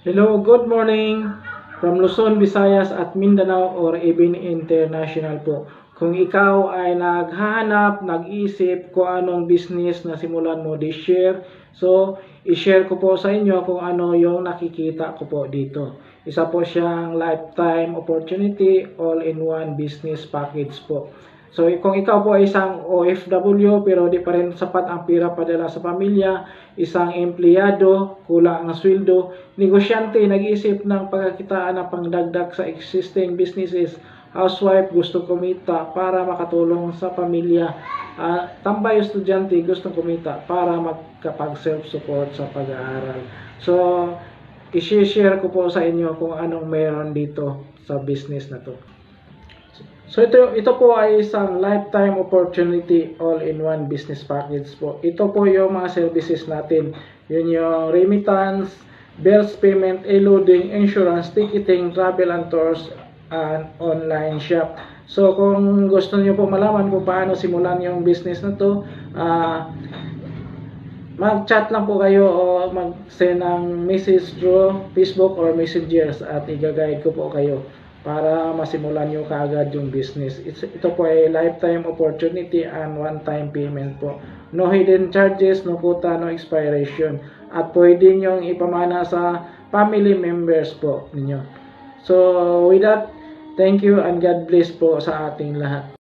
Hello, good morning from Luzon, Visayas at Mindanao or even international po. Kung ikaw ay naghahanap, nag-isip kung anong business na simulan mo this year, so i-share ko po sa inyo kung ano yung nakikita ko po dito. Isa po siyang lifetime opportunity all-in-one business package po. So kung ikaw po ay isang OFW pero di pa rin sapat ang pira padala sa pamilya, isang empleyado, kulang ang sweldo, negosyante, nag-iisip ng pagkakitaan ng pangdagdag sa existing businesses, housewife, gusto kumita para makatulong sa pamilya, tambay estudyante, gusto kumita para magkapag-self-support sa pag-aaral. So, i-share ko po sa inyo kung anong meron dito sa business na to. So ito po ay isang lifetime opportunity all-in-one business package po. Ito po yung mga services natin. Yun yung remittance, bills payment, e-loading, insurance, ticketing, travel and tours, and online shop. So kung gusto niyo po malaman kung paano simulan yung business na to, mag-chat lang po kayo o mag-send ng message through Facebook or Messengers at i-guide ko po kayo para masimulan nyo kaagad yung business. Ito po ay lifetime opportunity and one-time payment po. No hidden charges, no quota, no expiration. At pwede nyo ipamana sa family members po ninyo. So with that, thank you and God bless po sa ating lahat.